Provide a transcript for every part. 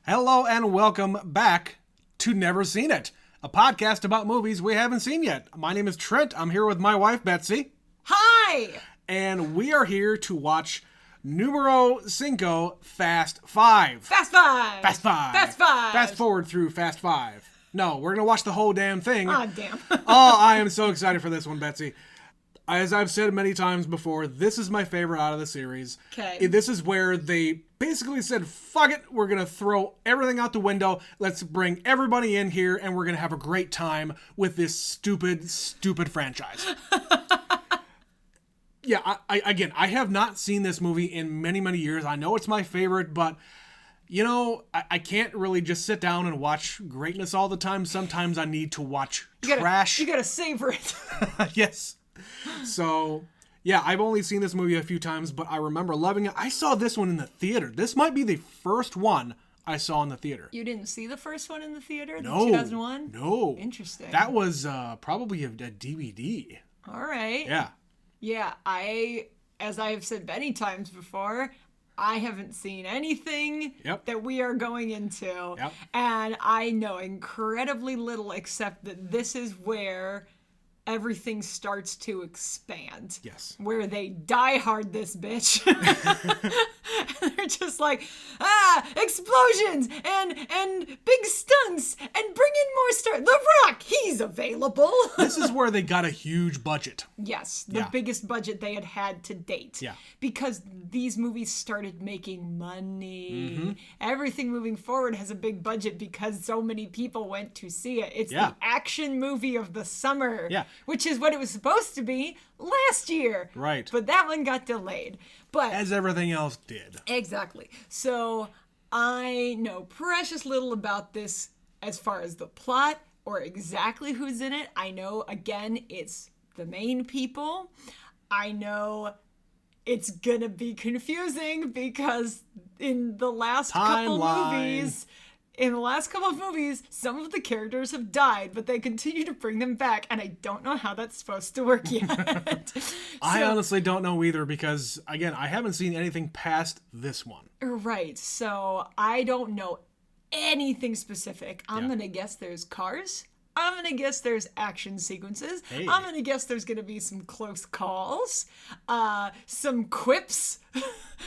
Hello and welcome back to Never Seen It, a podcast about movies we haven't seen yet. My name is Trent. I'm here with my wife, Betsy. Hi! And we are here to watch Numero Cinco, Fast Five. Fast Five! Fast Five. Fast Five! Fast forward through Fast Five. No, we're going to watch the whole damn thing. Aw, damn. Oh, I am so excited for this one, Betsy. As I've said many times before, this is my favorite out of the series. Okay. This is where they basically said, fuck it, we're going to throw everything out the window. Let's bring everybody in here, and we're going to have a great time with this stupid, stupid franchise. Yeah, I have not seen this movie in many, many years. I know it's my favorite, but, you know, I can't really just sit down and watch greatness all the time. Sometimes I need to watch trash. You gotta savor it. Yes. So, yeah, I've only seen this movie a few times, but I remember loving it. I saw this one in the theater. This might be the first one I saw in the theater. You didn't see the first one in the theater? No. 2001? No. Interesting. That was probably a DVD. All right. Yeah. Yeah, as I've said many times before, I haven't seen anything that we are going into. Yep. And I know incredibly little except that this is where everything starts to expand. Yes. Where they die hard this bitch. They're just like, explosions and big stunts and bring in more stars. The Rock, he's available. This is where they got a huge budget. Yes, the biggest budget they had had to date. Yeah. Because these movies started making money. Mm-hmm. Everything moving forward has a big budget because so many people went to see it. It's Yeah. the action movie of the summer. Yeah. Which is what it was supposed to be last year. Right. But that one got delayed. But As everything else did. exactly. So I know precious little about this as far as the plot or exactly who's in it. I know, again, it's the main people. I know it's gonna be confusing because in the last couple of movies, some of the characters have died, but they continue to bring them back, and I don't know how that's supposed to work yet. I honestly don't know either because, again, I haven't seen anything past this one. Right, so I don't know anything specific. I'm Yeah. gonna guess there's cars. I'm gonna guess there's action sequences. Hey. I'm gonna guess there's gonna be some close calls, some quips,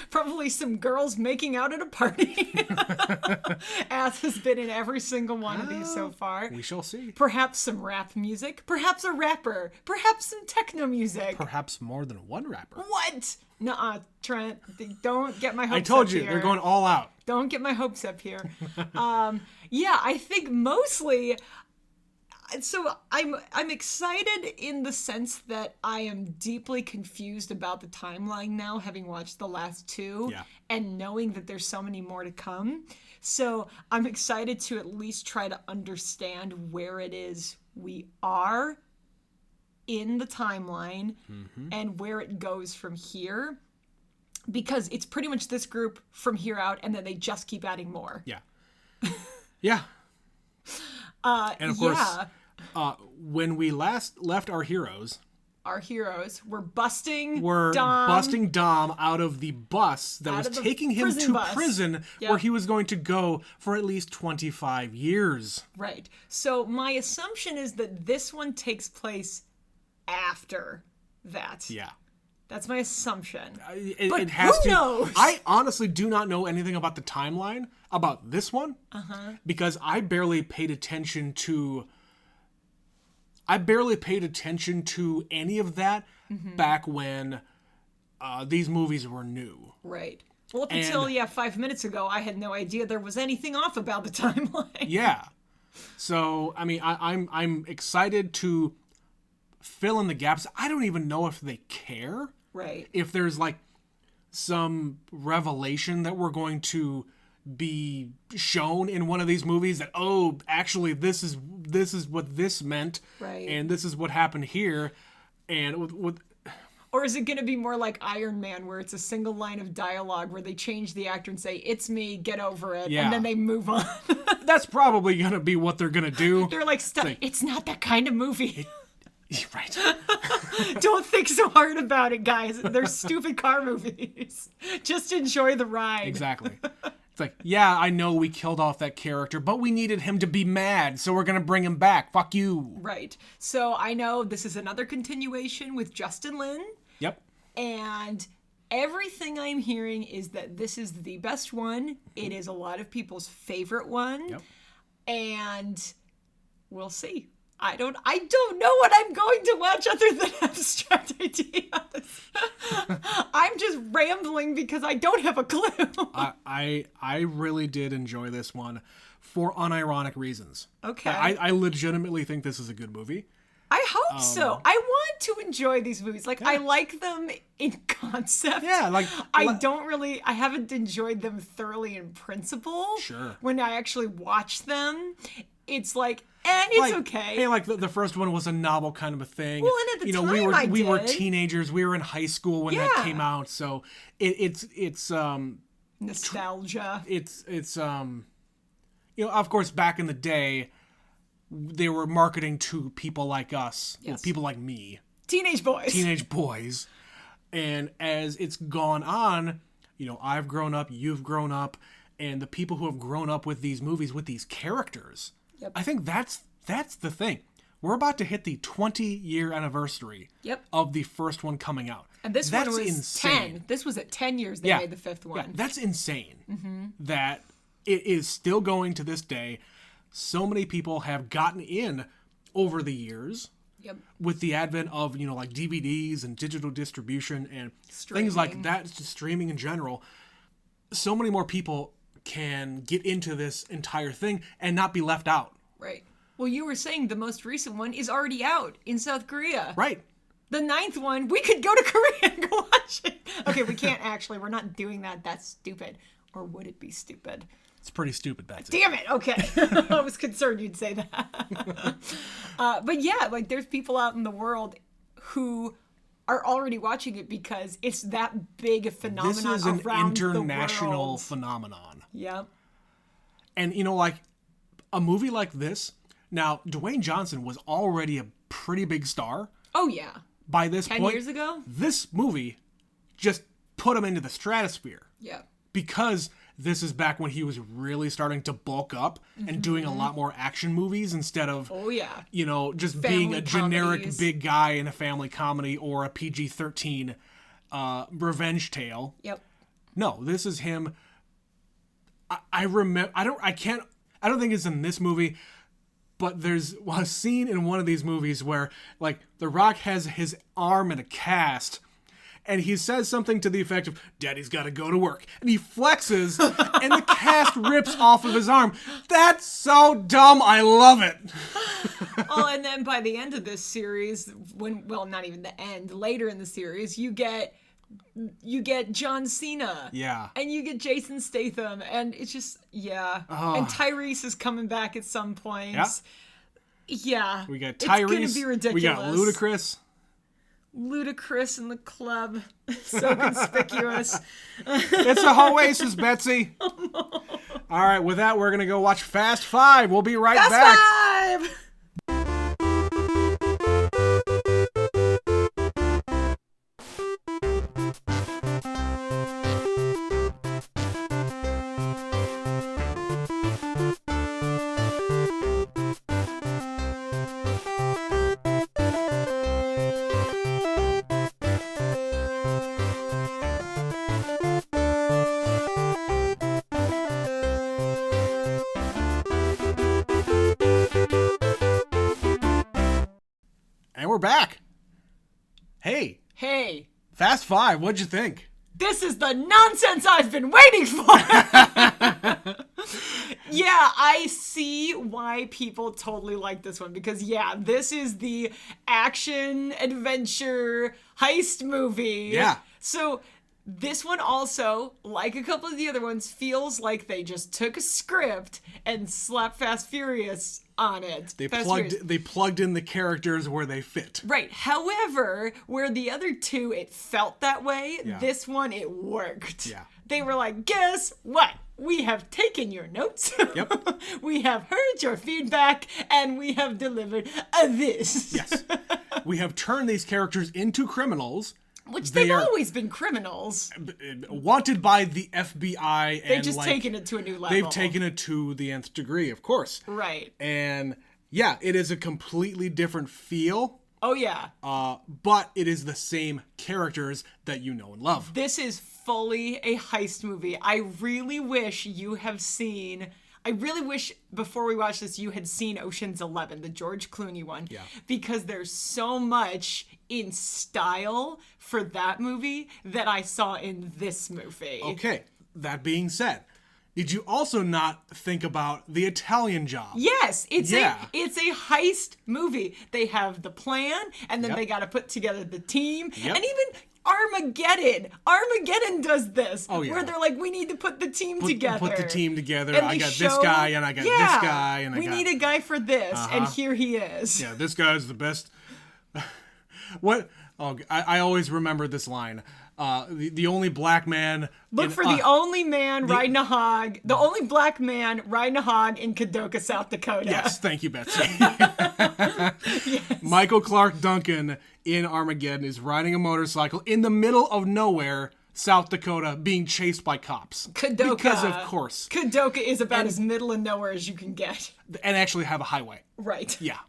probably some girls making out at a party, as has been in every single one of these so far. We shall see. Perhaps some rap music, perhaps a rapper, perhaps some techno music. Perhaps more than one rapper. What? Nuh-uh, Trent, don't get my hopes up I told you, here. they're going all out. Don't get my hopes up here. Yeah, I think mostly. So I'm excited in the sense that I am deeply confused about the timeline now, having watched the last two, and knowing that there's so many more to come. So I'm excited to at least try to understand where it is we are in the timeline and where it goes from here. Because it's pretty much this group from here out, and then they just keep adding more. Yeah. Yeah. And of course, when we last left our heroes were busting Dom out of the bus that was taking him to prison where he was going to go for at least 25 years. Right. So my assumption is that this one takes place after that. Yeah. That's my assumption. But it has who to. knows? I honestly do not know anything about the timeline about this one because I barely paid attention to any of that back when these movies were new. Right. Well, up until 5 minutes ago, I had no idea there was anything off about the timeline. Yeah. So I mean, I'm excited to fill in the gaps. I don't even know if they care. Right. If there's like some revelation that we're going to be shown in one of these movies that, oh, actually this is what this meant. Right. And this is what happened here. And with Or is it going to be more like Iron Man, where it's a single line of dialogue where they change the actor and say, "It's me, get over it," and then they move on? That's probably going to be what they're going to do. They're like, it's not that kind of movie. Right. Don't think so hard about it, guys. They're stupid car movies. Just enjoy the ride. Exactly. It's like, yeah, I know we killed off that character, but we needed him to be mad, so we're gonna bring him back. Fuck you. Right. So I know this is another continuation with Justin Lin. Yep. And everything I'm hearing is that this is the best one. It is a lot of people's favorite one. Yep. And we'll see. I don't know what I'm going to watch other than Abstract Ideas. I'm just rambling because I don't have a clue. I really did enjoy this one for unironic reasons. Okay. I legitimately think this is a good movie. I hope so. I want to enjoy these movies. Like, I like them in concept. Yeah, like... I haven't enjoyed them thoroughly in principle. Sure. When I actually watch them, it's like, it's okay. Hey, like the first one was a novel kind of a thing. Well, and at the time we were teenagers. We were in high school when that came out, so it's nostalgia. It's of course, back in the day, they were marketing to people like us, people like me, teenage boys. And as it's gone on, I've grown up, you've grown up, and the people who have grown up with these movies, with these characters. Yep. I think that's the thing. We're about to hit the 20-year anniversary of the first one coming out. And this one was insane. 10. This was at 10 years they made the fifth one. Yeah, that's insane. That it is still going to this day. So many people have gotten in over the years with the advent of, like DVDs and digital distribution and things like that, just streaming in general. So many more people can get into this entire thing and not be left out. Right. Well, you were saying the most recent one is already out in South Korea. Right. The 9th one, we could go to Korea and go watch it. Okay, we can't actually. We're not doing that. That's stupid. Or would it be stupid? It's pretty stupid, Betsy. Damn it. Okay. I was concerned you'd say that. But yeah, like there's people out in the world who are already watching it because it's that big a phenomenon around the world. This is an international phenomenon. Yep. And, like a movie like this, now, Dwayne Johnson was already a pretty big star. Oh, yeah. By this 10 point. 10 years ago? This movie just put him into the stratosphere. Yeah. Because this is back when he was really starting to bulk up and doing a lot more action movies instead of, just family being a generic comedies. big guy in a family comedy or a PG-13 revenge tale. Yep. No, this is him. I remember. I don't think it's in this movie, but there's a scene in one of these movies where, like, The Rock has his arm in a cast, and he says something to the effect of, "Daddy's got to go to work," and he flexes, and the cast rips off of his arm. That's so dumb. I love it. Oh, and then by the end of this series, not even the end, later in the series, you get John Cena. Yeah. And you get Jason Statham. And it's just, Oh. And Tyrese is coming back at some point. Yeah. Yeah. We got Tyrese. It's going to be ridiculous. We got Ludacris. Ludacris in the club. So conspicuous. It's a Oasis, Betsy. Oh, no. All right, with that, we're going to go watch Fast Five. We'll be right back. Fast Five! We're back. Hey. Fast Five, what'd you think? This is the nonsense I've been waiting for. Yeah, I see why people totally like this one because, this is the action, adventure, heist movie. Yeah. So this one also, like a couple of the other ones, feels like they just took a script and slapped Fast Furious on it. They plugged in the characters where they fit. Right. However, where the other two, it felt that way, this one, it worked. Yeah. They were like, guess what? We have taken your notes. Yep. We have heard your feedback, and we have delivered this. Yes. We have turned these characters into criminals Which they've always been criminals. Wanted by the FBI. They've just taken it to a new level. They've taken it to the nth degree, of course. Right. And yeah, it is a completely different feel. Oh, yeah. But it is the same characters that you know and love. This is fully a heist movie. I really wish before we watch this, you had seen Ocean's 11, the George Clooney one. Yeah. Because there's so much in style for that movie that I saw in this movie. Okay, that being said, did you also not think about The Italian Job? Yes, it's a heist movie. They have the plan, and then they got to put together the team, and even Armageddon does this. Oh, yeah. Where they're like, we need to put the team together. Put the team together. I got this guy, and I got this guy, and we need a guy for this, and here he is. Yeah, this guy's the best. What? Oh, I always remember this line. The only black man. Look for the only man riding a hog. The only black man riding a hog in Kadoka, South Dakota. Yes, thank you, Betsy. Yes. Michael Clark Duncan in Armageddon is riding a motorcycle in the middle of nowhere, South Dakota, being chased by cops. Kadoka. Because of course. Kadoka is about as middle of nowhere as you can get. And actually have a highway. Right. Yeah.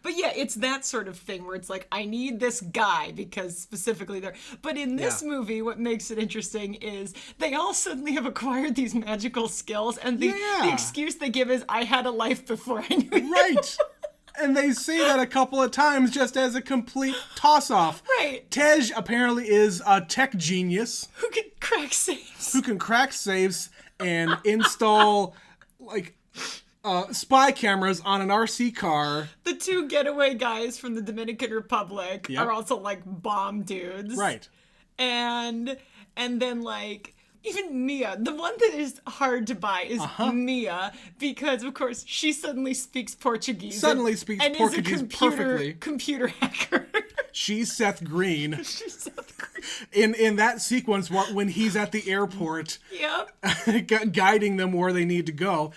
But yeah, it's that sort of thing where it's like, I need this guy because specifically there. But in this movie, what makes it interesting is they all suddenly have acquired these magical skills. And the excuse they give is, I had a life before I knew you. Right. And they say that a couple of times just as a complete toss-off. Right. Tej apparently is a tech genius. Who can crack safes. Who can crack safes and install, like... spy cameras on an RC car. The two getaway guys from the Dominican Republic are also like bomb dudes. Right. And then like even Mia, the one that is hard to buy is Mia, because of course she suddenly speaks Portuguese. Portuguese perfectly. Computer hacker. She's Seth Green. In that sequence when he's at the airport. Yep. Guiding them where they need to go.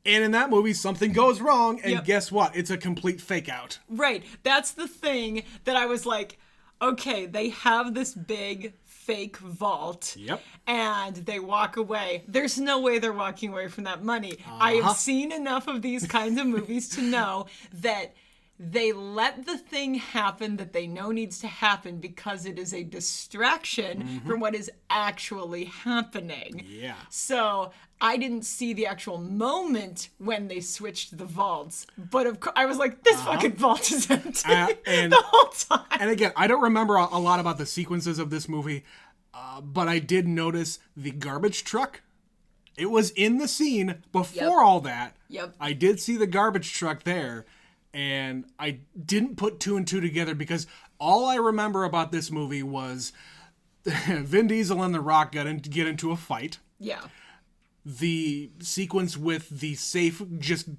And in that movie, something goes wrong, and guess what? It's a complete fake out. Right. That's the thing that I was like, okay, they have this big fake vault. Yep. And they walk away. There's no way they're walking away from that money. I have seen enough of these kinds of movies to know that they let the thing happen that they know needs to happen because it is a distraction from what is actually happening. Yeah. So I didn't see the actual moment when they switched the vaults, but of course I was like, this fucking vault is empty the whole time. And again, I don't remember a lot about the sequences of this movie, but I did notice the garbage truck. It was in the scene before all that. Yep. I did see the garbage truck there. And I didn't put two and two together because all I remember about this movie was Vin Diesel and The Rock get into a fight. Yeah. The sequence with the safe just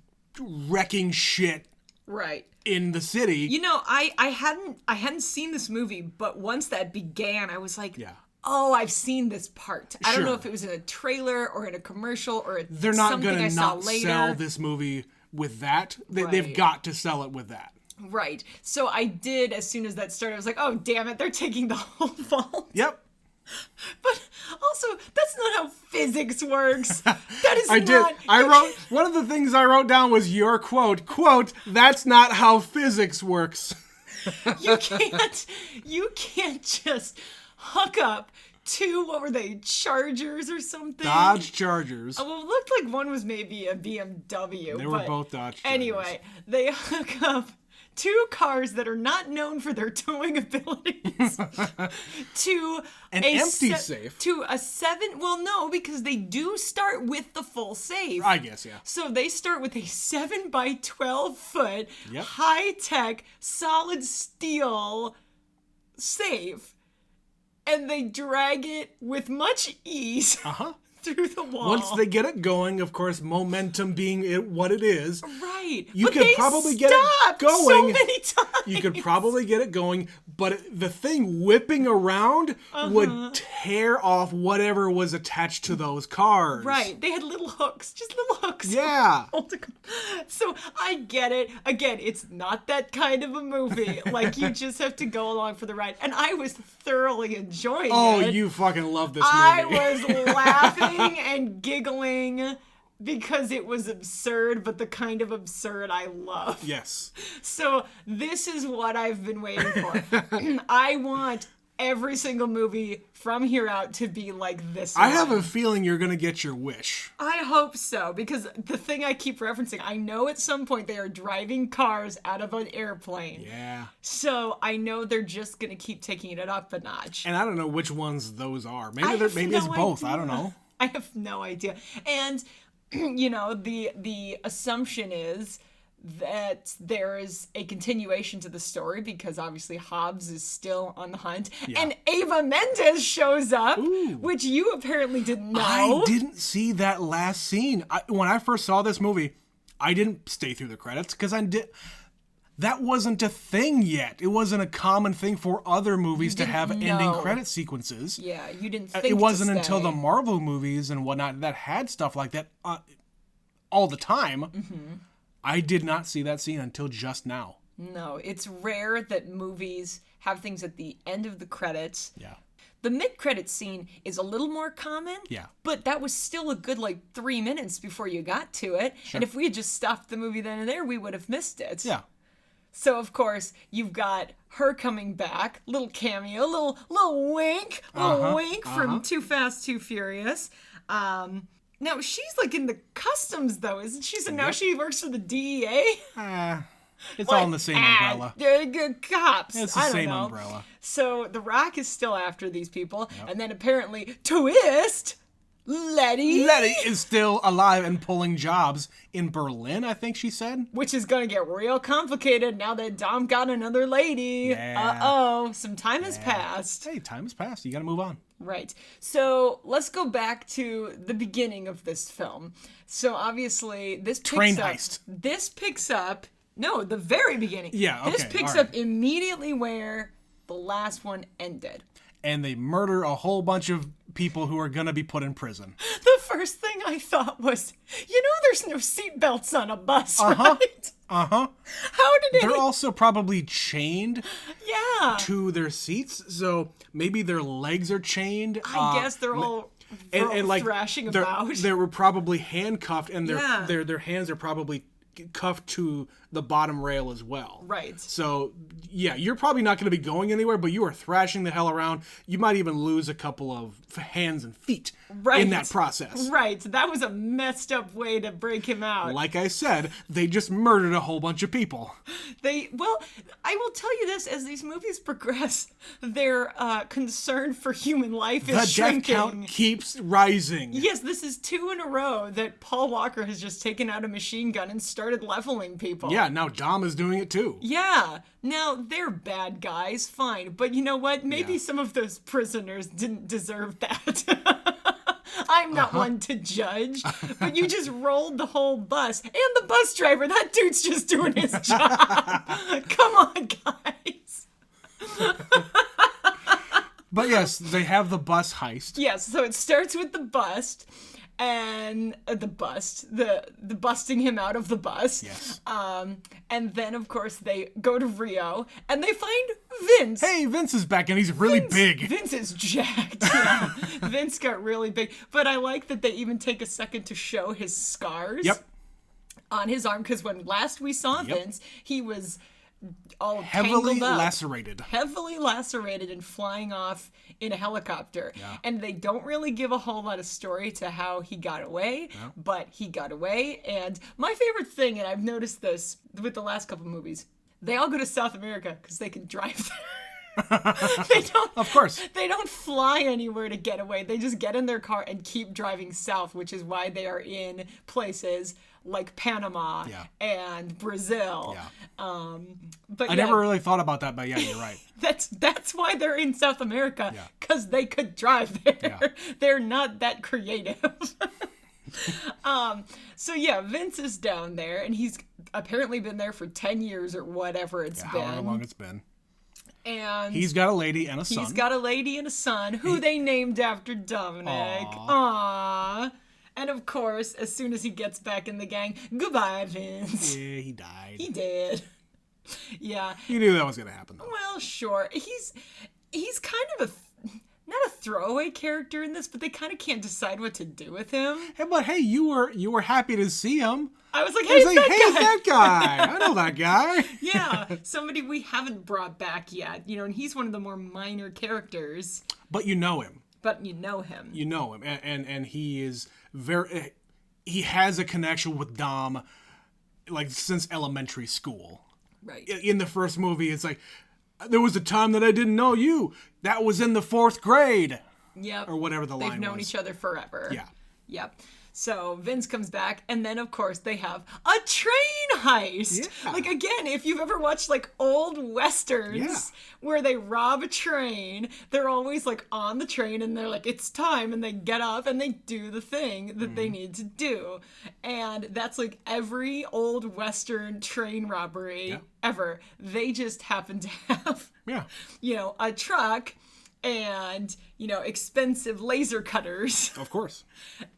wrecking shit. Right. In the city. You know, I hadn't seen this movie, but once that began, I was like, oh, I've seen this part. I don't know if it was in a trailer or in a commercial or they're not something gonna I saw not later. sell this movie with that. They've got to sell it with that. Right. So I did, as soon as that started, I was like, oh, damn it, they're taking the whole vault. Yep. But also, that's not how physics works. That is not... I wrote, one of the things I wrote down was your quote, that's not how physics works. You can't just hook up two, what were they, Chargers or something? Dodge Chargers. Well, it looked like one was maybe a BMW. They were both Dodge Chargers. Anyway, they hook up two cars that are not known for their towing abilities to an empty safe. To a 7, well, no, because they do start with the full safe. I guess, yeah. So they start with a 7 by 12 foot, high-tech, solid steel safe. And they drag it with much ease through the wall. Once they get it going, of course, momentum being what it is. Right. Right. You but could they probably get it stopped going. so many times. You could probably get it going, but the thing whipping around would tear off whatever was attached to those cars. Right. They had little hooks. Just little hooks. Yeah. So I get it. Again, it's not that kind of a movie. Like, you just have to go along for the ride. And I was thoroughly enjoying it. Oh, you fucking love this movie. I was laughing and giggling because it was absurd, but the kind of absurd I love. Yes. So this is what I've been waiting for. I want every single movie from here out to be like this I have a feeling you're going to get your wish. I hope so, because the thing I keep referencing, I know at some point they are driving cars out of an airplane. Yeah. So I know they're just going to keep taking it up a notch. And I don't know which ones those are. Maybe No it's both. idea. I don't know. I have no idea. And, you know, the assumption is that there is a continuation to the story because obviously Hobbs is still on the hunt. Yeah. And Ava Mendes shows up, Ooh. which you apparently didn't know. I didn't see that last scene. When I first saw this movie, I didn't stay through the credits because that wasn't a thing yet. It wasn't a common thing for other movies to have ending credit sequences. Yeah, you didn't think It wasn't to until stay. the Marvel movies and whatnot that had stuff like that all the time. Mm-hmm. I did not see that scene until just now. No, it's rare that movies have things at the end of the credits. Yeah. The mid-credit scene is a little more common. Yeah. But that was still a good, 3 minutes before you got to it. Sure. And if we had just stopped the movie then and there, we would have missed it. Yeah. So, of course, you've got her coming back. Little cameo, little wink. From Too Fast, Too Furious. Now, she's, in the customs, though, isn't she? So now she works for the DEA? It's all in the same umbrella. They're good cops. It's the I don't same know. umbrella. So The Rock is still after these people, and then apparently, twist, Letty, is still alive and pulling jobs in Berlin, I think she said. which is gonna get real complicated now that Dom got another lady. Yeah. Some time has passed. Hey, time has passed. You got to move on. Right. So let's go back to the beginning of this film. So obviously, this picks Train up. heist. This picks up. No, the very beginning. Yeah, This okay, picks all right. up immediately where the last one ended. And they murder a whole bunch of people who are going to be put in prison. The first thing I thought was, there's no seatbelts on a bus, right? Uh-huh. How did They're it? also probably chained Yeah. to their seats, so maybe their legs are chained. I guess they're all thrashing they're- about. They were probably handcuffed, and Yeah. their hands are probably cuffed to the bottom rail as well. Right. So, yeah, you're probably not going to be going anywhere, but you are thrashing the hell around. You might even lose a couple of hands and feet in that process. Right. That was a messed up way to break him out. Like I said, they just murdered a whole bunch of people. Well, I will tell you this, as these movies progress, their concern for human life is The shrinking. death count keeps rising. Yes, this is 2 in a row that Paul Walker has just taken out a machine gun and started leveling people. Yeah, now Dom is doing it too. Yeah. Now, they're bad guys, fine. But you know what? Maybe Yeah. some of those prisoners didn't deserve that. I'm not one to judge. But you just rolled the whole bus. And the bus driver, that dude's just doing his job. Come on, guys. But yes, they have the bus heist. Yes, so it starts with the bust. And the busting him out of the bus. Yes. And then, of course, they go to Rio and they find Vince. Hey, Vince is back and he's really big. Vince is jacked. Yeah. Vince got really big. But I like that they even take a second to show his scars on his arm. Because when last we saw Vince, he was all Heavily tangled up. lacerated. Heavily lacerated and flying off in a helicopter. Yeah. And they don't really give a whole lot of story to how he got away, but he got away. And my favorite thing, and I've noticed this with the last couple movies, they all go to South America because they can drive there. They don't, Of course. They don't fly anywhere to get away. They just get in their car and keep driving south, which is why they are in places like Panama and Brazil. Yeah. But I never really thought about that, but yeah, you're right. That's why they're in South America, because they could drive there. Yeah. They're not that creative. So yeah, Vince is down there, and he's apparently been there for 10 years or whatever it's been. However long it's been. And he's got a lady and a son. He's got a lady and a son who they named after Dominic. Aww. And of course, as soon as he gets back in the gang, goodbye, Vince. Yeah, he died. He did. Yeah. You knew that was going to happen, though. Well, sure. He's kind of not a throwaway character in this, but they kind of can't decide what to do with him. Hey, you were happy to see him. I was like, hey, that guy. I know that guy. Yeah, somebody we haven't brought back yet, and he's one of the more minor characters. But you know him. But you know him. You know him, and he is he has a connection with Dom, like, since elementary school. Right. In the first movie, it's like, there was a time that I didn't know you. That was in the 4th grade. Yep. Or whatever the line was. They've known each other forever. Yeah. Yep. So Vince comes back, and then, of course, they have a train heist. Yeah. Like, again, if you've ever watched, like, old westerns where they rob a train, they're always, like, on the train, and they're like, it's time, and they get up, and they do the thing that they need to do. And that's, like, every old western train robbery ever. They just happen to have, a truck and, expensive laser cutters. Of course.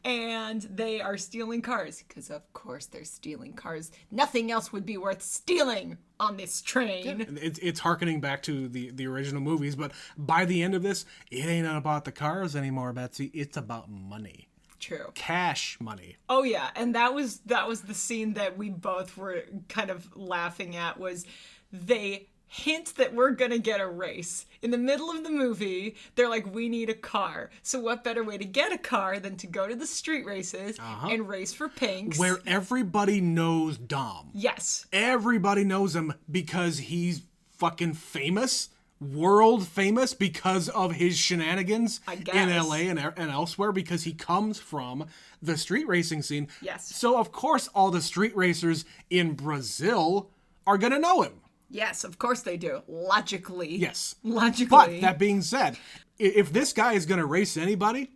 And they are stealing cars. Because, of course, they're stealing cars. Nothing else would be worth stealing on this train. Yeah. It's hearkening back to the original movies, but by the end of this, it ain't about the cars anymore, Betsy. It's about money. True. Cash money. Oh, yeah. And that was the scene that we both were kind of laughing at, was they hint that we're gonna get a race. In the middle of the movie, they're like, we need a car. So what better way to get a car than to go to the street races and race for pinks? Where everybody knows Dom. Yes. Everybody knows him because he's fucking famous. World famous because of his shenanigans in LA and elsewhere, because he comes from the street racing scene. Yes. So of course all the street racers in Brazil are gonna know him. Yes, of course they do. Logically. Yes. Logically. But that being said, if this guy is going to race anybody,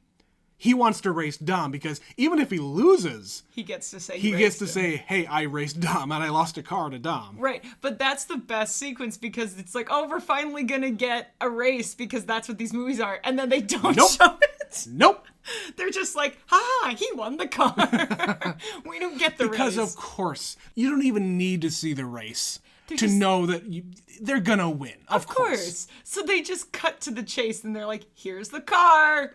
he wants to race Dom, because even if he loses, he gets to say hey, I raced Dom and I lost a car to Dom. Right. But that's the best sequence, because it's like, oh, we're finally going to get a race, because that's what these movies are. And then they don't show it. Nope. They're just like, ha, he won the car. We don't get the race. Because of course, you don't even need to see the race to know that they're gonna win. Of course. So they just cut to the chase, and they're like, here's the car.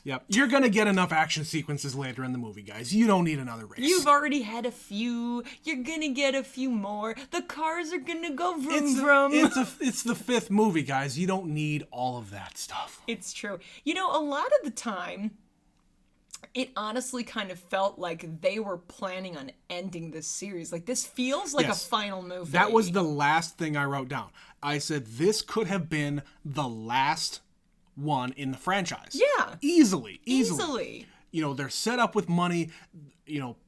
Yep. You're gonna get enough action sequences later in the movie, guys. You don't need another race. You've already had a few. You're gonna get a few more. The cars are gonna go vroom vroom. It's the 5th movie, guys. You don't need all of that stuff. It's true. A lot of the time, it honestly kind of felt like they were planning on ending this series. Like, this feels like a final movie. That was the last thing I wrote down. I said this could have been the last one in the franchise. Yeah. Easily. They're set up with money.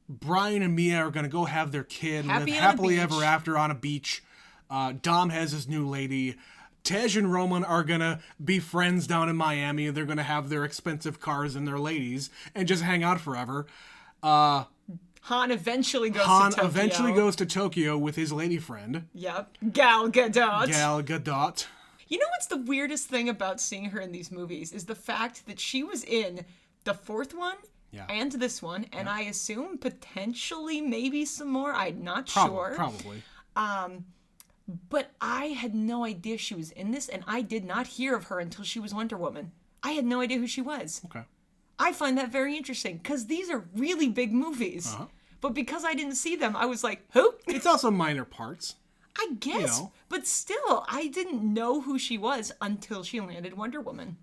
Brian and Mia are going to go have their kid, live happily ever after on a beach. Dom has his new lady. Tej and Roman are going to be friends down in Miami. They're going to have their expensive cars and their ladies and just hang out forever. Han eventually goes to Tokyo with his lady friend. Yep. Gal Gadot. You know what's the weirdest thing about seeing her in these movies is the fact that she was in the 4th one and this one, and I assume potentially maybe some more. I'm not sure. Probably. But I had no idea she was in this, and I did not hear of her until she was Wonder Woman. I had no idea who she was. Okay. I find that very interesting, because these are really big movies. But because I didn't see them, I was like, who? It's also minor parts. I guess. But still, I didn't know who she was until she landed Wonder Woman.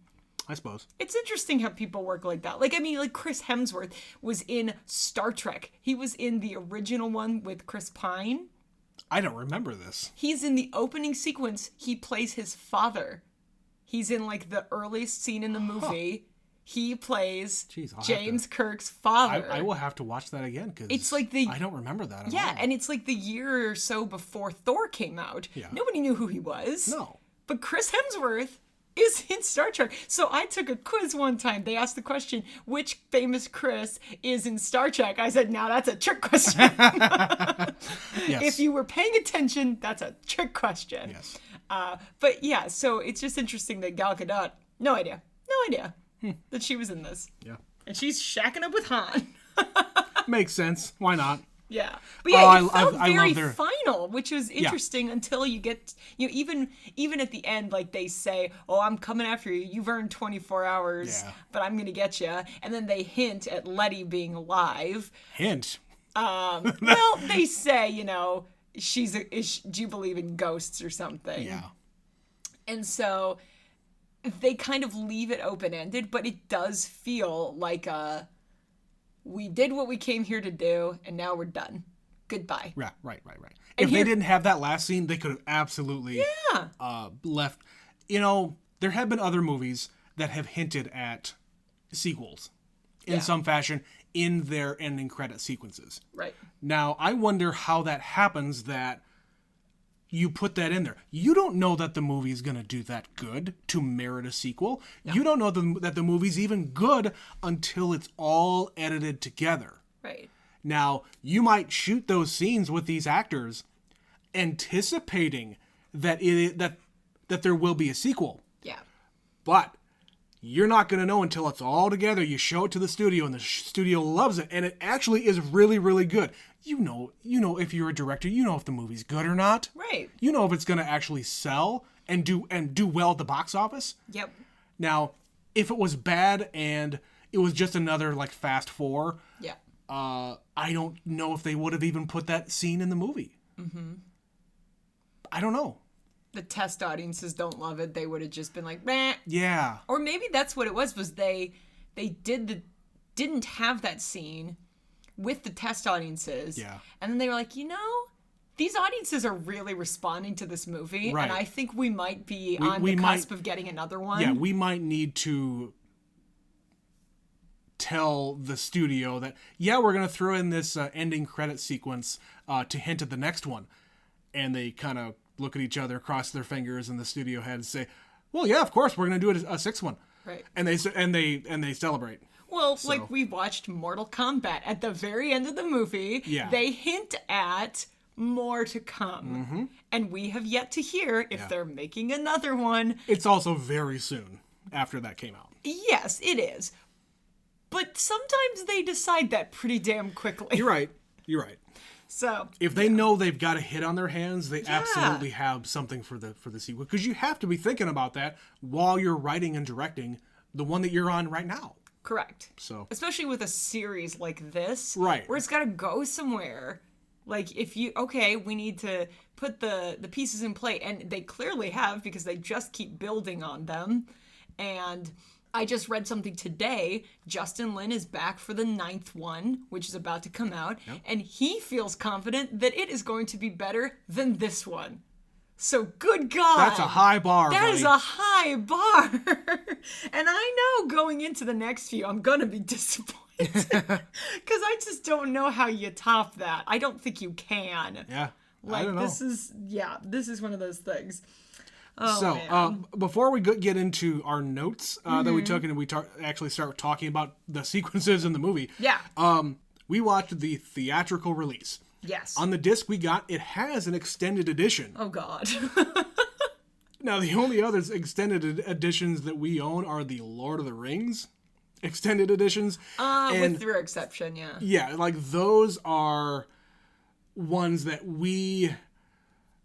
I suppose. It's interesting how people work like that. Like Chris Hemsworth was in Star Trek. He was in the original one with Chris Pine. I don't remember this. He's in the opening sequence. He plays his father. He's in, like, the earliest scene in the movie. He plays James Kirk's father. I will have to watch that again, because it's like I don't remember that at all. And it's like the year or so before Thor came out. Yeah. Nobody knew who he was. No. But Chris Hemsworth is in Star Trek. So I took a quiz one time. They asked the question, which famous Chris is in Star Trek? I said, now that's a trick question. Yes. If you were paying attention, that's a trick question. Yes. But yeah, so it's just interesting that Gal Gadot, no idea that she was in this. Yeah. And she's shacking up with Han. Makes sense. Why not? Yeah, but yeah, it felt I very love their... final, which was interesting until you get, even at the end, like they say, "Oh, I'm coming after you. You've earned 24 hours, but I'm gonna get you." And then they hint at Letty being alive. Hint. Well, they say, do you believe in ghosts or something? Yeah. And so they kind of leave it open-ended, but it does feel like we did what we came here to do, and now we're done. Goodbye. Right. If they didn't have that last scene, they could have absolutely left. There have been other movies that have hinted at sequels in some fashion in their ending credit sequences. Right. Now, I wonder how that happens, that you put that in there. You don't know that the movie is going to do that good to merit a sequel. No. You don't know that the movie's even good until it's all edited together. Right. Now, you might shoot those scenes with these actors anticipating that that there will be a sequel. Yeah. But you're not going to know until it's all together. You show it to the studio, and the studio loves it, and it actually is really, really good. You know if you're a director, you know if the movie's good or not. Right. You know if it's going to actually sell and do well at the box office. Yep. Now, if it was bad and it was just another like Fast Four, I don't know if they would have even put that scene in the movie. Mm-hmm. I don't know. The test audiences don't love it. They would have just been like, meh. Yeah. Or maybe that's what it was they didn't have that scene with the test audiences. Yeah. And then they were like, these audiences are really responding to this movie. Right. And I think we might be on the cusp of getting another one. Yeah, we might need to tell the studio that, we're going to throw in this ending credit sequence to hint at the next one. And they kind of look at each other, cross their fingers, and the studio head and say, well, yeah, of course, we're going to do a sixth one. Right. And they celebrate. Well, like we watched Mortal Kombat at the very end of the movie. Yeah. They hint at more to come. Mm-hmm. And we have yet to hear if they're making another one. It's also very soon after that came out. Yes, it is. But sometimes they decide that pretty damn quickly. You're right. So if they know they've got a hit on their hands, they absolutely have something for the sequel. Because you have to be thinking about that while you're writing and directing the one that you're on right now. Correct. So especially with a series like this, right, where it's got to go somewhere. Like if we need to put the pieces in play, and they clearly have because they just keep building on them. And I just read something today. Justin Lin is back for the 9th one, which is about to come out, and he feels confident that it is going to be better than this one. So good God. That's a high bar, That buddy. is a high bar. And I know going into the next few, I'm going to be disappointed. Because I just don't know how you top that. I don't think you can. Yeah. Like, I don't know. this is one of those things. Oh, so, man. before we get into our notes that we took and we actually start talking about the sequences in the movie, we watched the theatrical release. Yes. On the disc we got, it has an extended edition. Oh, God. Now, the only other extended editions that we own are the Lord of the Rings extended editions. With your exception, yeah. Yeah, like those are ones that we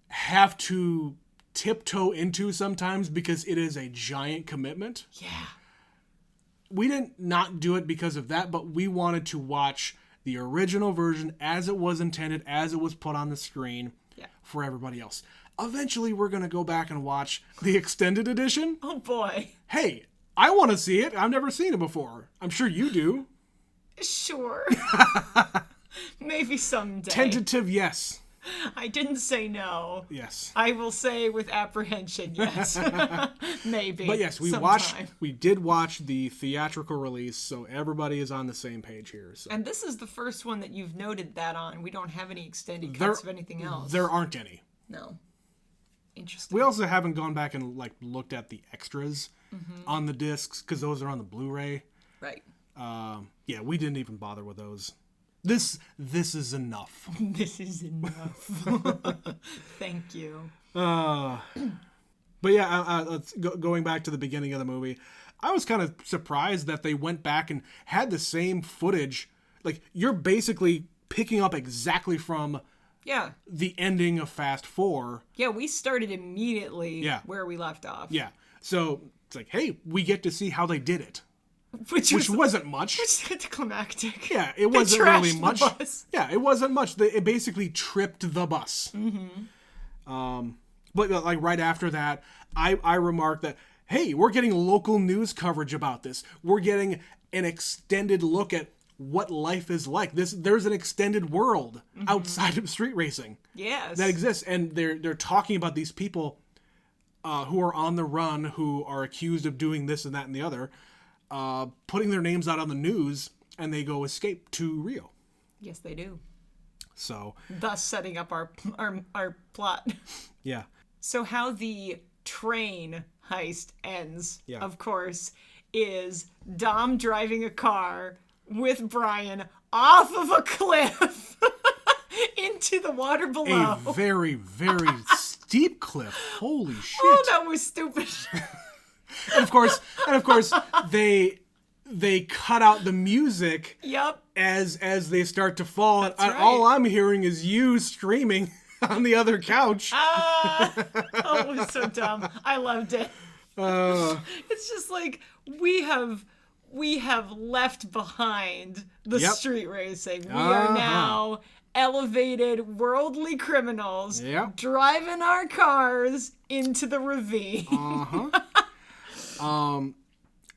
have to tiptoe into sometimes because it is a giant commitment. Yeah. We didn't not do it because of that, but we wanted to watch the original version as it was intended, as it was put on the screen for everybody else. Eventually, we're going to go back and watch the extended edition. Oh, boy. Hey, I want to see it. I've never seen it before. I'm sure you do. Sure. Maybe someday. Tentative yes. I didn't say no. Yes. I will say with apprehension, yes. Maybe. But yes, we did watch the theatrical release, so everybody is on the same page here. So. And this is the first one that you've noted that on. We don't have any extended cuts of anything else. There aren't any. No. Interesting. We also haven't gone back and looked at the extras on the discs because those are on the Blu-ray. Right. We didn't even bother with those. This is enough. This is enough. Thank you. But yeah, let's going back to the beginning of the movie. I was kind of surprised that they went back and had the same footage. Like, you're basically picking up exactly from the ending of Fast 4. Yeah, we started immediately Yeah. where we left off. Yeah. So it's like, hey, we get to see how they did it. Which wasn't much. Which is climactic. Yeah, it wasn't really trashed much. the bus. Yeah, it wasn't much. It basically tripped the bus. Mm-hmm. But like right after that, I remarked that, hey, we're getting local news coverage about this. We're getting an extended look at what life is like. There's an extended world outside of street racing. Yes. That exists, and they're talking about these people who are on the run, who are accused of doing this and that and the other, putting their names out on the news, and they go escape to Rio. Yes, they do. So, Thus setting up our plot. yeah. So how the train heist ends, Yeah. of course, is Dom driving a car with Brian off of a cliff into the water below. A very, very steep cliff. Holy shit. Oh, that was stupid. And of course, they cut out the music Yep. as they start to fall. That's And right. all I'm hearing is you screaming on the other couch. Oh, it was so dumb. I loved it. It's just like we have left behind the Yep. street racing. We are now elevated worldly criminals Yep. driving our cars into the ravine.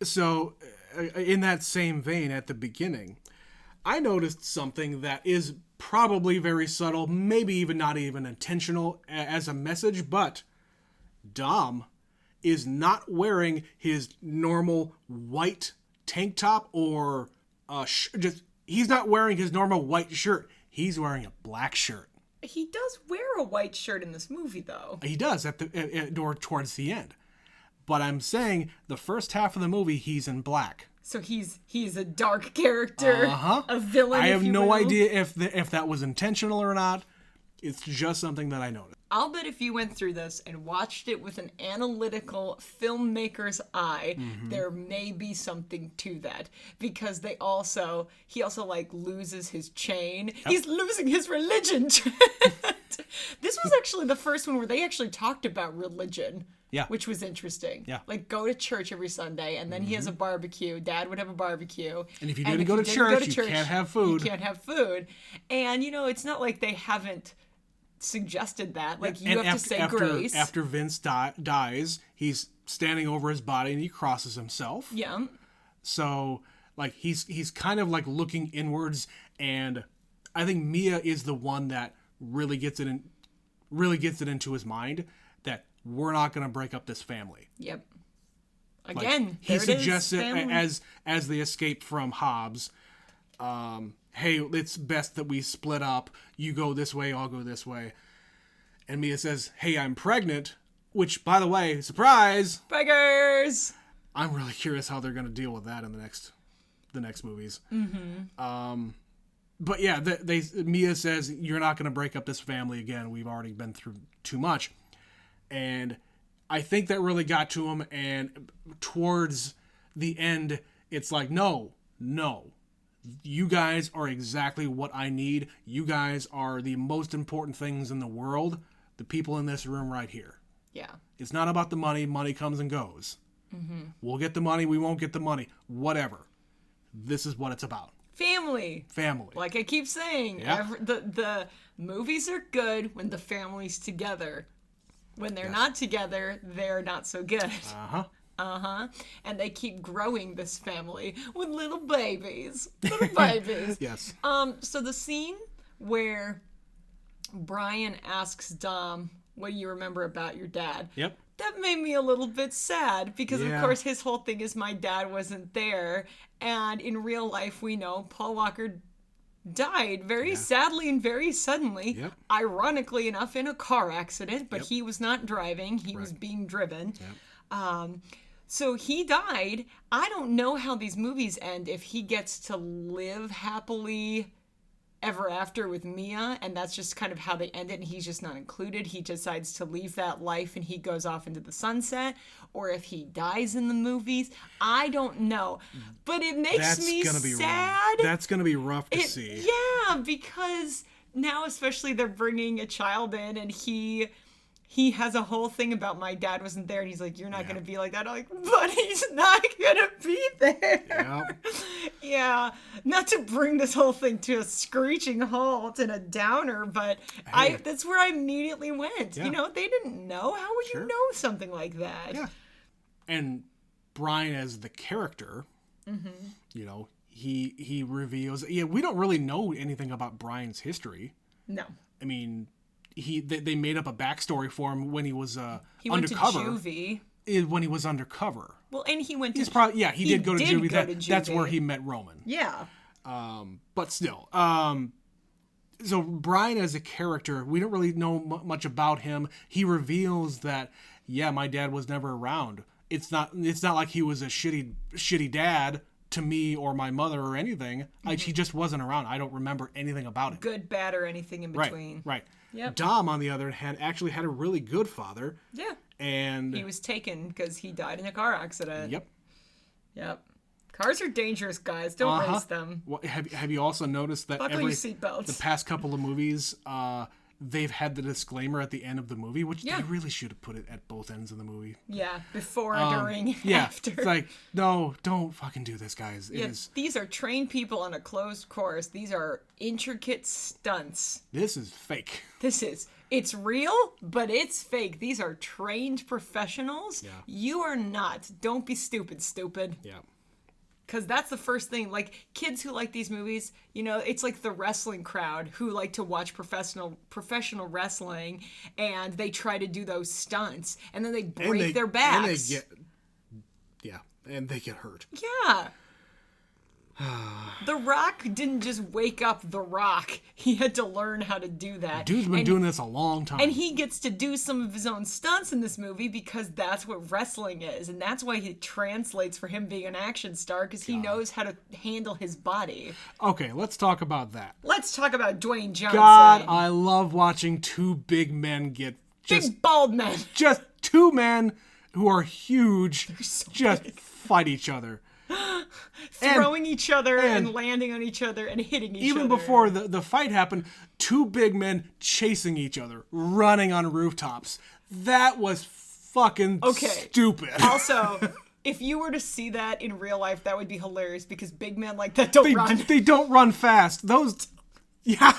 So, in that same vein, at the beginning, I noticed something that is probably very subtle, maybe even not even intentional as a message, but Dom is not wearing his normal white tank top or he's not wearing his normal white shirt. He's wearing a black shirt. He does wear a white shirt in this movie, though. He does or towards the end. But I'm saying the first half of the movie, he's in black. So he's a dark character, a villain. I have if you no will. idea if that was intentional or not. It's just something that I noticed. I'll bet if you went through this and watched it with an analytical filmmaker's eye, there may be something to that. Because he also like loses his chain. Yep. He's losing his religion. This was actually the first one where they actually talked about religion. Yeah. Which was interesting. Yeah. Like, go to church every Sunday, and then he has a barbecue. Dad would have a barbecue. And if you didn't go to church, you can't have food. You can't have food. And, it's not like they haven't suggested that. Like, you have to say grace. After Vince dies, he's standing over his body, and he crosses himself. Yeah. So, like, he's kind of, like, looking inwards, and I think Mia is the one that really gets it into his mind that we're not going to break up this family. Yep. Again, like, he suggests it as they escape from Hobbs. Hey, it's best that we split up. You go this way, I'll go this way. And Mia says, hey, I'm pregnant. Which, by the way, surprise! Beggars! I'm really curious how they're going to deal with that in the next movies. But yeah, Mia says, you're not going to break up this family again. We've already been through too much. And I think that really got to him. And towards the end, it's like, no. You guys are exactly what I need. You guys are the most important things in the world. The people in this room right here. Yeah. It's not about the money. Money comes and goes. We'll get the money. We won't get the money. Whatever. This is what it's about. Family. Like I keep saying, the movies are good when the family's together. When they're not together, they're not so good. And they keep growing this family with little babies. Yes. So the scene where Brian asks Dom, what do you remember about your dad? Yep. That made me a little bit sad because, of course, his whole thing is my dad wasn't there. And in real life, we know Paul Walker died very sadly and very suddenly, ironically enough, in a car accident. But he was not driving. He was being driven. So he died. I don't know how these movies end, if he gets to live happily ever after with Mia, and that's just kind of how they end it, and he's just not included. He decides to leave that life and he goes off into the sunset, or if he dies in the movies. I don't know. But it makes me sad. Rough. That's going to be rough to see. Yeah, because now especially they're bringing a child in, and he has a whole thing about my dad wasn't there, and he's like, you're not going to be like that. I'm like, but he's not going to be there. Yep. Yeah. Not to bring this whole thing to a screeching halt and a downer, but that's where I immediately went. Yeah. You know, they didn't know. How would you know something like that? Yeah. And Brian as the character, you know, he reveals, we don't really know anything about Brian's history. No. I mean, they made up a backstory for him when he was he went undercover. to juvie. When he was undercover. Well, and he went to... he did go to juvie. That's where he met Roman. Yeah. But still. So Brian as a character, we don't really know much about him. He reveals that, my dad was never around. It's not like he was a shitty dad to me or my mother or anything. He just wasn't around. I don't remember anything about it. Good, bad, or anything in between. Right. Yep. Dom, on the other hand, actually had a really good father. Yeah. And he was taken because he died in a car accident. Yep. Cars are dangerous, guys. Don't race them. Well, have you also noticed that Buckle your seatbelts. The past couple of movies, they've had the disclaimer at the end of the movie, which they really should have put it at both ends of the movie. Yeah, before, during, after. It's like, no, don't fucking do this, guys. These are trained people on a closed course. These are intricate stunts. This is fake. It's real, but it's fake. These are trained professionals. Yeah. You are not. Don't be stupid. Yeah. Because that's the first thing. Like, kids who like these movies, you know, it's like the wrestling crowd who like to watch professional wrestling, and they try to do those stunts, and then they break their backs. And they get hurt. Yeah. The Rock didn't just wake up The Rock. He had to learn how to do that. Dude's been doing this a long time. And he gets to do some of his own stunts in this movie because that's what wrestling is. And that's why it translates for him being an action star, because he knows how to handle his body. Okay, let's talk about that. Let's talk about Dwayne Johnson. God, I love watching two big men get big bald men. Just two men who are huge Big. Fight each other. Throwing each other and landing on each other and hitting each other. Even before the fight happened, two big men chasing each other, running on rooftops. That was fucking stupid. Also, if you were to see that in real life, that would be hilarious, because big men like that don't run. They don't run fast. Those... Yeah.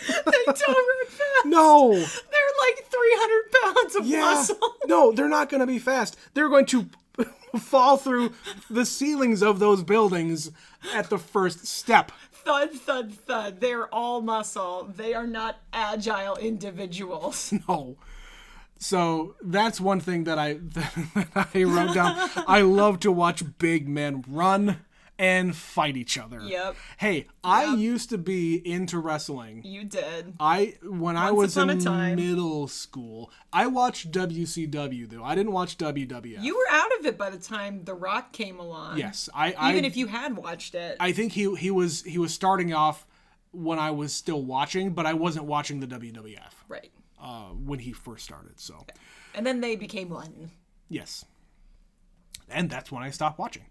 They don't run fast. No. They're like 300 pounds of muscle. No, they're not going to be fast. They're going to fall through the ceilings of those buildings at the first step. Thud, thud, thud. They're all muscle. They are not agile individuals. No. So that's one thing that I wrote down. I love to watch big men run and fight each other. Yep. Hey, I used to be into wrestling. You did. When I was in middle school, I watched WCW though. I didn't watch WWF. You were out of it by the time The Rock came along. Yes, even if you had watched it. I think he was starting off when I was still watching, but I wasn't watching the WWF. Right. When he first started, so. And then they became one. Yes. And that's when I stopped watching.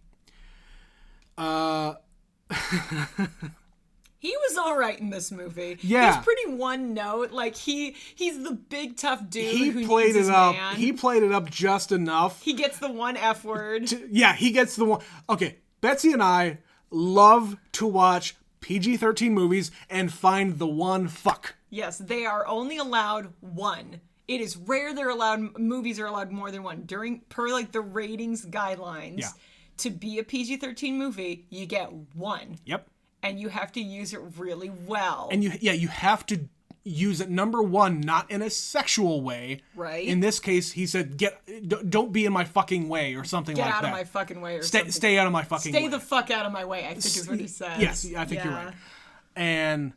He was all right in this movie. Yeah. He's pretty one note. Like, he's the big tough dude who played needs his it up. man. He played it up just enough. He gets the one F word. He gets the one. Okay, Betsy and I love to watch PG-13 movies and find the one fuck. Yes, they are only allowed one. It is rare movies are allowed more than one. Per like the ratings guidelines. Yeah. To be a PG-13 movie, you get one. Yep. And you have to use it really well. And you have to use it, number one, not in a sexual way. Right. In this case, he said, don't be in my fucking way, or something like that. Get out of my fucking way, or something. Stay out of my fucking way. Stay the fuck out of my way, I think is what he says. Yes, I think you're right. And,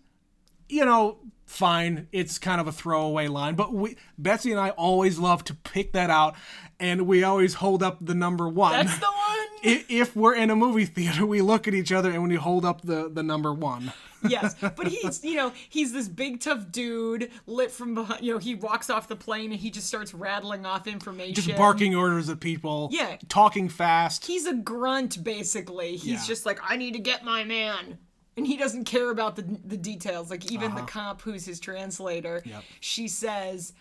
fine, it's kind of a throwaway line, but Betsy and I always love to pick that out, and we always hold up the number one. That's the one? If we're in a movie theater, we look at each other and we hold up the number 1. Yes, but he's this big tough dude lit from behind. He walks off the plane and he just starts rattling off information, just barking orders at people. Yeah, talking fast. He's a grunt basically. He's just like, I need to get my man, and he doesn't care about the details. Like even the cop who's his translator, she says,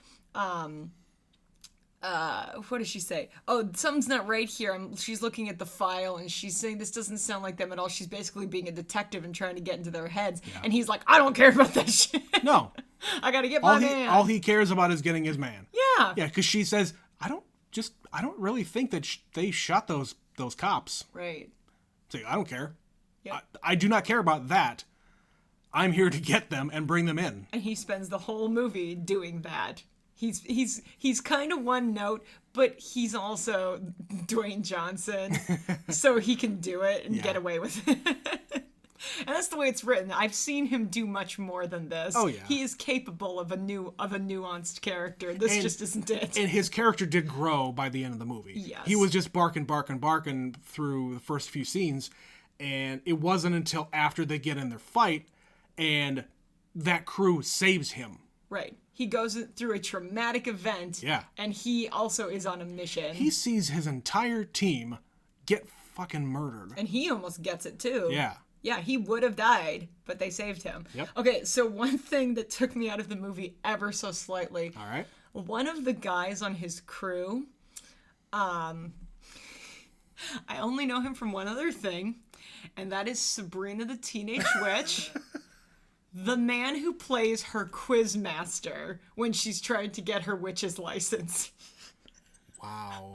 what does she say? Oh, something's not right here. She's looking at the file and she's saying this doesn't sound like them at all. She's basically being a detective and trying to get into their heads. Yeah. And he's like, I don't care about that shit. No. I gotta get my man. All he cares about is getting his man. Yeah. Yeah, because she says, I don't really think that they shot those cops. Right. So I don't care. Yep. I do not care about that. I'm here to get them and bring them in. And he spends the whole movie doing that. He's kind of one note, but he's also Dwayne Johnson, so he can do it and get away with it. And that's the way it's written. I've seen him do much more than this. Oh yeah, he is capable of a nuanced character. This just isn't it. And his character did grow by the end of the movie. Yes, he was just barking through the first few scenes, and it wasn't until after they get in their fight and that crew saves him. Right. He goes through a traumatic event. Yeah. And he also is on a mission. He sees his entire team get fucking murdered. And he almost gets it too. Yeah. Yeah, he would have died, but they saved him. Yep. Okay, so one thing that took me out of the movie ever so slightly. All right. One of the guys on his crew, I only know him from one other thing, and that is Sabrina the Teenage Witch. The man who plays her quiz master when she's trying to get her witch's license. Wow.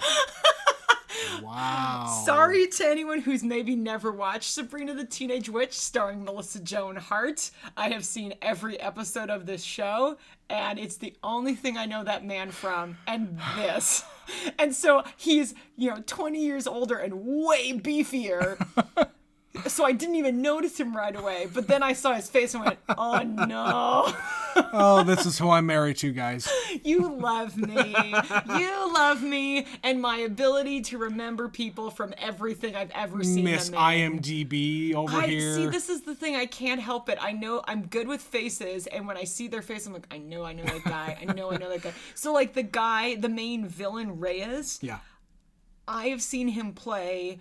Wow. Sorry to anyone who's maybe never watched Sabrina the Teenage Witch starring Melissa Joan Hart. I have seen every episode of this show, and it's the only thing I know that man from, and this. And so he's, 20 years older and way beefier. So I didn't even notice him right away. But then I saw his face and went, oh no. Oh, this is who I'm married to, guys. You love me. You love me and my ability to remember people from everything I've ever seen Miss them in. IMDb over here. See, this is the thing. I can't help it. I know I'm good with faces, and when I see their face, I'm like, I know that guy. I know that guy. So, like, the main villain, Reyes. Yeah. I have seen him play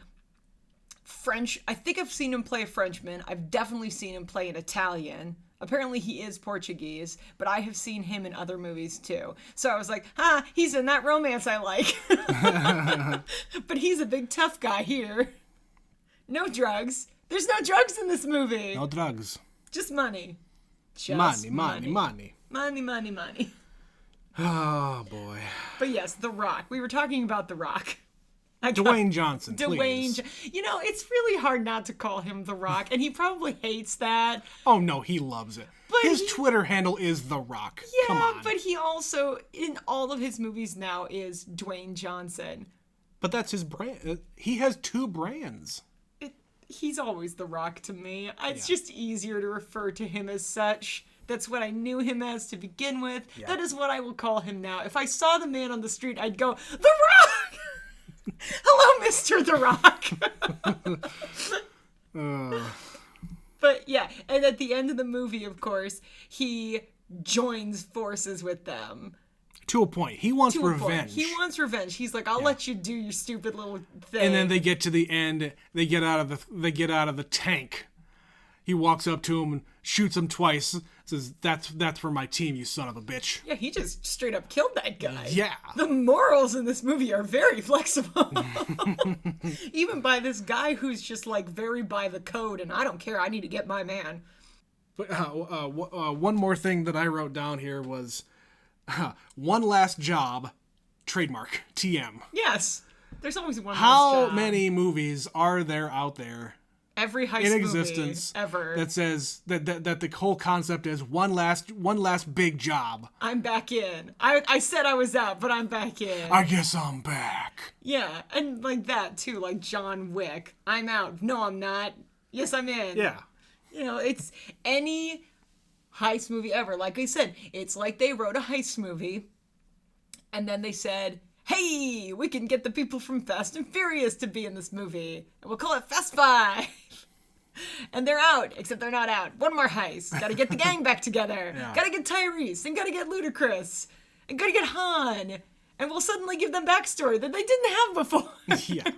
French. I think I've seen him play a Frenchman. I've definitely seen him play an Italian. Apparently he is Portuguese, but I have seen him in other movies too. So I was like, he's in that romance I like. But he's a big tough guy here. No drugs. There's no drugs in this movie. No drugs. Just money. Money. Money. Oh, boy. But yes, The Rock. We were talking about The Rock. Dwayne Johnson, please. It's really hard not to call him The Rock, and he probably hates that. Oh, no, he loves it. But his Twitter handle is The Rock. Yeah, come on. But he also, in all of his movies now, is Dwayne Johnson. But that's his brand. He has 2 brands. He's always The Rock to me. It's just easier to refer to him as such. That's what I knew him as to begin with. Yeah. That is what I will call him now. If I saw the man on the street, I'd go, The Rock! Hello, Mr. The Rock. But yeah, and at the end of the movie, of course, he joins forces with them. To a point. He wants revenge. He wants revenge. He's like, I'll let you do your stupid little thing. And then they get to the end. They get out of the tank. He walks up to him and shoots him twice. Says, that's for my team, you son of a bitch. Yeah, he just straight up killed that guy. Yeah. The morals in this movie are very flexible. Even by this guy who's just like very by the code, and I don't care, I need to get my man. But one more thing that I wrote down here was one last job, trademark, TM. Yes. There's always one last job. How job. many movies are there out there every heist in existence movie ever that says that the whole concept is one last big job? I'm back in. I said I was out, but I'm back in. I guess I'm back. Yeah, and like that too, like John Wick. I'm out. No, I'm not. Yes, I'm in. Yeah. It's any heist movie ever. Like I said, it's like they wrote a heist movie, and then they said, hey, we can get the people from Fast and Furious to be in this movie. And we'll call it Fast Five. And they're out, except they're not out. One more heist. Gotta get the gang back together. Yeah. Gotta get Tyrese, and gotta get Ludacris, and gotta get Han. And we'll suddenly give them backstory that they didn't have before. Yeah.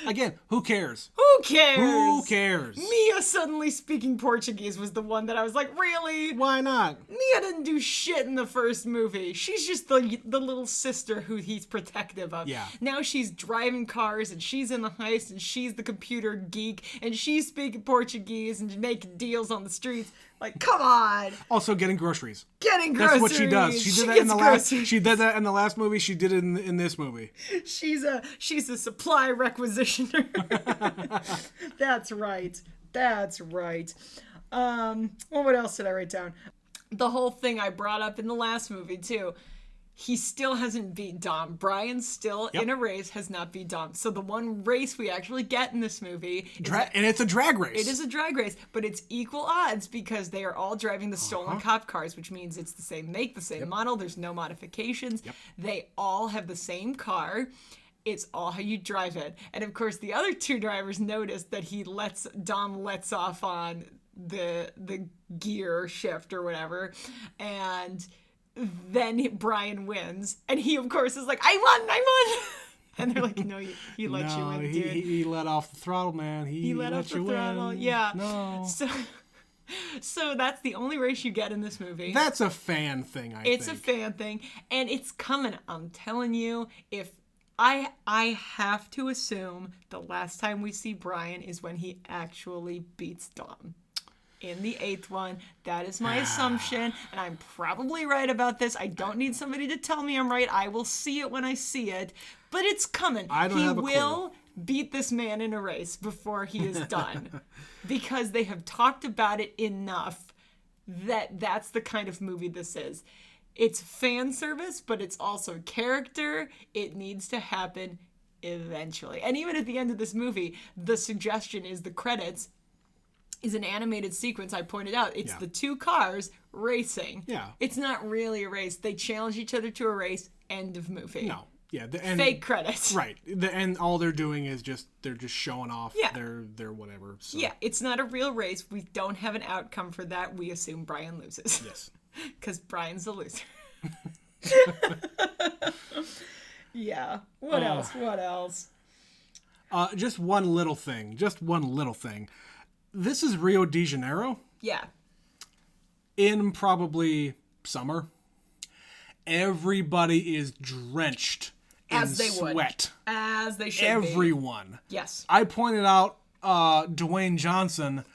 Again, who cares? Who cares? Who cares? Mia suddenly speaking Portuguese was the one that I was like, really? Why not? Mia didn't do shit in the first movie. She's just the little sister who he's protective of. Yeah. Now she's driving cars, and she's in the heist, and she's the computer geek, and she's speaking Portuguese and making deals on the streets. Like, come on. Also, getting groceries. Getting groceries. That's what she does. She did that in the last. She did that in the last movie. She did it in this movie. She's a supply requisitioner. That's right. That's right. Well, what else did I write down? The whole thing I brought up in the last movie too. He still hasn't beat Dom. Brian still in a race has not beat Dom. So the one race we actually get in this movie and it's a drag race. It is a drag race, but it's equal odds because they are all driving the stolen cop cars, which means it's the same make, the same model. There's no modifications. They all have the same car. It's all how you drive it. And of course, the other two drivers notice that Dom lets off on the gear shift or whatever, and then Brian wins, and he of course is like, I won. And they're like, no, he let you win, dude. He let off the throttle, man. He let off the throttle. Win. Yeah. No. So that's the only race you get in this movie. That's a fan thing, I think. It's a fan thing, and it's coming. I'm telling you, if I have to assume the last time we see Brian is when he actually beats Dom. In the 8th one. That is my assumption, and I'm probably right about this. I don't need somebody to tell me I'm right. I will see it when I see it, but it's coming. He will beat this man in a race before he is done because they have talked about it enough that that's the kind of movie this is. It's fan service, but it's also character. It needs to happen eventually. And even at the end of this movie, the suggestion is the credits is an animated sequence. I pointed out it's the two cars racing. Yeah. It's not really a race. They challenge each other to a race. End of movie. No. Yeah. Fake credits. Right. And all they're doing is they're just showing off their whatever. So. Yeah. It's not a real race. We don't have an outcome for that. We assume Brian loses. Yes. Because Brian's the loser. Yeah. What else? Just one little thing. This is Rio de Janeiro. Yeah. In probably summer. Everybody is drenched in sweat. As they should Everyone. be. Yes. I pointed out Dwayne Johnson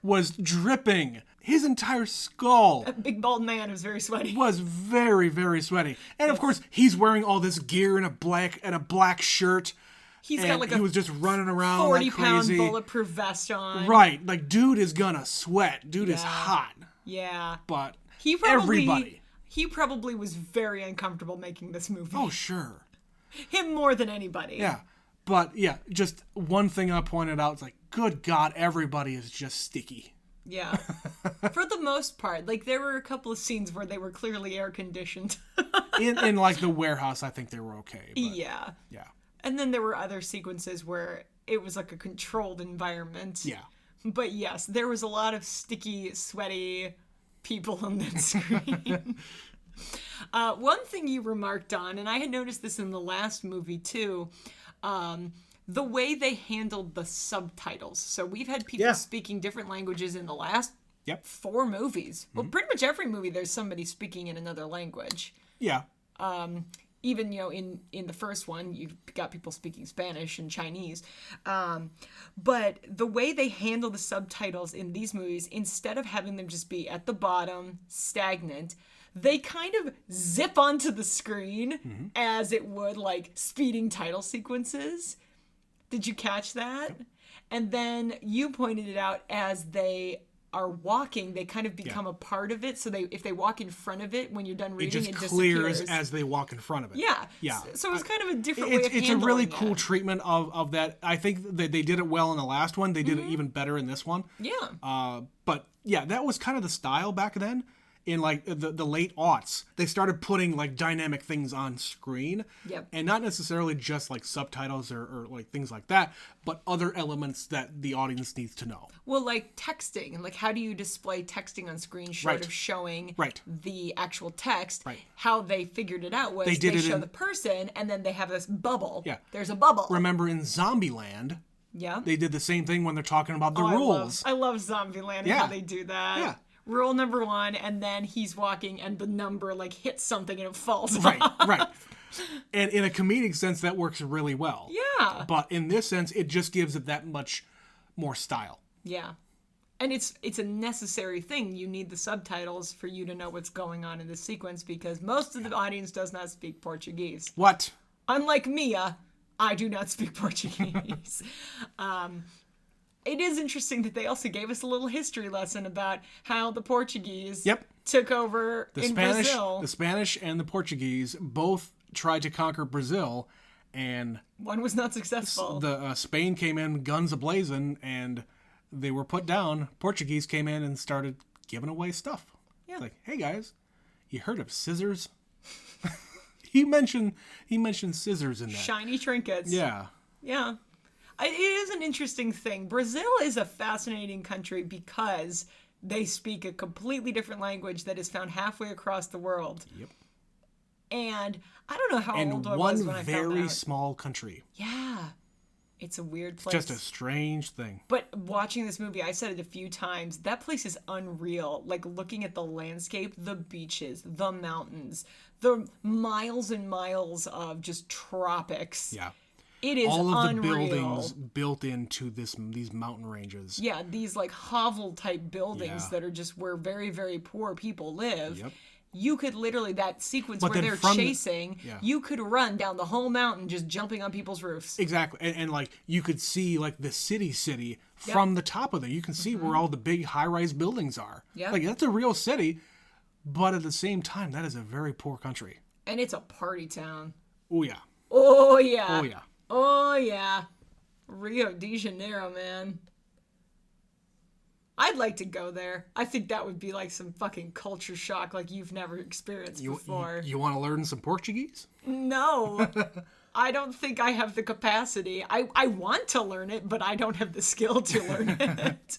was dripping. His entire skull. A big bald man who's very sweaty. Was very, very sweaty. And of course, he's wearing all this gear and a black shirt. He's got like he was just running around 40 like crazy. pound bulletproof vest on. Right. Like, dude is gonna sweat. Dude is hot. Yeah. But everybody. He probably was very uncomfortable making this movie. Oh, sure. Him more than anybody. Yeah. But, yeah, just one thing I pointed out is like, good God, everybody is just sticky. Yeah. For the most part. Like, there were a couple of scenes where they were clearly air-conditioned. in like, the warehouse, I think they were okay. But, yeah. Yeah. And then there were other sequences where it was like a controlled environment. Yeah. But yes, there was a lot of sticky, sweaty people on that screen. One thing you remarked on, and I had noticed this in the last movie too, the way they handled the subtitles. So we've had people speaking different languages in the last 4 movies. Well, pretty much every movie there's somebody speaking in another language. Yeah. Even, in the first one, you've got people speaking Spanish and Chinese. But the way they handle the subtitles in these movies, instead of having them just be at the bottom, stagnant, they kind of zip onto the screen as it would, like, speeding title sequences. Did you catch that? And then you pointed it out as they are walking, they kind of become a part of it. So if they walk in front of it when you're done reading, it just clears as they walk in front of it. Yeah. Yeah. So it's kind of a different way of handling It's a really cool treatment of that. I think that they did it well in the last one. They did it even better in this one. Yeah. But yeah, that was kind of the style back then. in like the late aughts, they started putting like dynamic things on screen. Yep. And not necessarily just like subtitles or like things like that, but other elements that the audience needs to know. Well, like texting, and like how do you display texting on screen short Right. of showing Right. the actual text? Right. How they figured it out was They did it show in- the person, and then they have this bubble. Yeah. There's a bubble. Remember in Zombieland, Yeah. they did the same thing when they're talking about the Oh, rules. I love Zombieland and Yeah. how they do that. Yeah. Rule number 1, and then he's walking, and the number like hits something and it falls Right, off. right. And in a comedic sense, that works really well. Yeah. But in this sense, it just gives it that much more style. Yeah. And it's a necessary thing. You need the subtitles for you to know what's going on in the sequence because most of the audience does not speak Portuguese. What? Unlike Mia, I do not speak Portuguese. It is interesting that they also gave us a little history lesson about how the Portuguese Yep. took over in Brazil. The Spanish and the Portuguese both tried to conquer Brazil, and One was not successful. the Spain came in guns a-blazing, and they were put down. Portuguese came in and started giving away stuff. Yeah. It's like, hey guys, you heard of scissors? he mentioned scissors in that. Shiny trinkets. Yeah. Yeah. It is an interesting thing. Brazil is a fascinating country because they speak a completely different language that is found halfway across the world. Yep. And I don't know how And old I was one when I found very out. small country. Yeah. It's a weird place. Just a strange thing. But watching this movie, I said it a few times, that place is unreal. Like looking at the landscape, the beaches, the mountains, the miles and miles of just tropics. Yeah. It is All of unreal. the buildings built into these mountain ranges. Yeah, these like hovel type buildings Yeah. that are just where very, very poor people live. Yep. You could literally, that sequence But where then they're from the- chasing, Yeah. you could run down the whole mountain just jumping on people's roofs. Exactly. And like you could see like the city from the top of it. You can see where all the big high-rise buildings are. Yeah. Like that's a real city, but at the same time that is a very poor country. And it's a party town. Oh yeah. Oh, yeah. Oh yeah. Oh, yeah. Rio de Janeiro, man. I'd like to go there. I think that would be like some fucking culture shock like you've never experienced before. You want to learn some Portuguese? No. I don't think I have the capacity. I want to learn it, but I don't have the skill to learn it.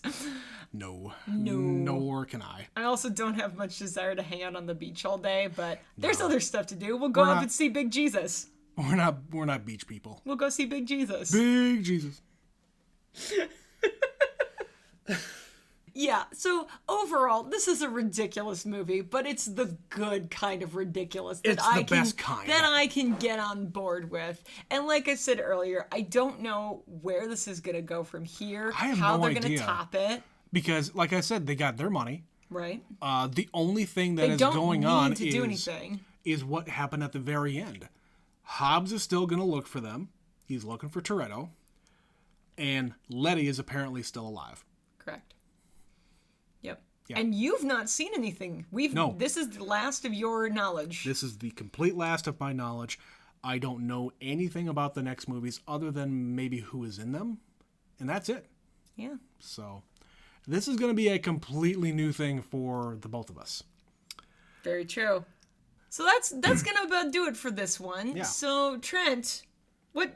No. No. Nor can I. I also don't have much desire to hang out on the beach all day, but there's other stuff to do. We'll go We're up not- and see Big Jesus. We're not beach people. We'll go see Big Jesus. Big Jesus. Yeah, so overall, this is a ridiculous movie, but it's the good kind of ridiculous that It's the I can best kind. that I can get on board with. And like I said earlier, I don't know where this is going to go from here, I have how no they're going to idea. top it, Because like I said, they got their money. right? The only thing that They is don't going need on to do anything. is what happened at the very end. Hobbs is still going to look for them. He's looking for Toretto. And Letty is apparently still alive. Correct. Yep. Yeah. And you've not seen anything. No. This is the last of your knowledge. This is the complete last of my knowledge. I don't know anything about the next movies other than maybe who is in them. And that's it. Yeah. So this is going to be a completely new thing for the both of us. Very true. So that's gonna about do it for this one. Yeah. So Trent, what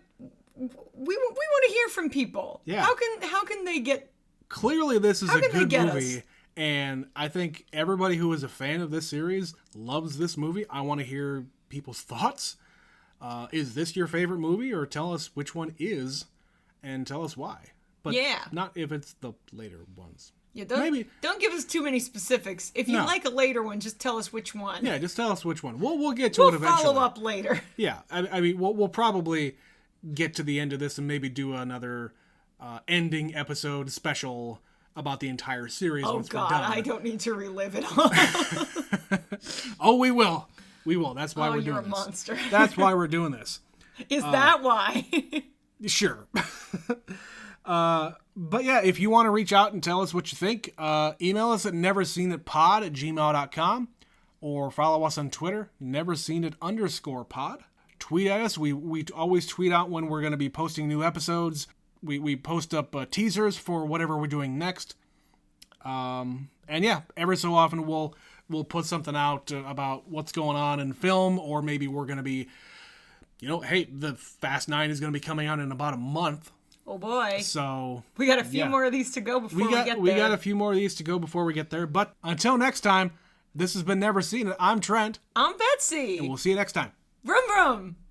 we want to hear from people. Yeah. How can they get? Clearly this is How a can they good get movie. us? And I think everybody who is a fan of this series loves this movie. I want to hear people's thoughts. Is this your favorite movie? Or tell us which one is and tell us why. But Yeah. not if it's the later ones. Yeah, Maybe. don't give us too many specifics. If you No. like a later one, just tell us which one. Yeah, just tell us which one. We'll get to We'll it eventually. follow up later. Yeah, I mean, we'll probably get to the end of this and maybe do another ending episode special about the entire series Oh once God, we're done. I don't need to relive it all. Oh, we will. We will. That's why Oh, we're you're doing a this. monster. That's why we're doing this. Is that why? Sure. But yeah, if you want to reach out and tell us what you think, email us at neverseenitpod@gmail.com or follow us on Twitter, neverseenit_pod. Tweet at us. We always tweet out when we're going to be posting new episodes. We post up teasers for whatever we're doing next. And yeah, every so often we'll we'll put something out about what's going on in film, or maybe we're going to be, hey, the Fast 9 is going to be coming out in about a month. Oh boy. So we got a few more of these to go before we get there. We got a few more of these to go before we get there. But until next time, this has been Never Seen It. I'm Trent. I'm Betsy. And we'll see you next time. Vroom vroom.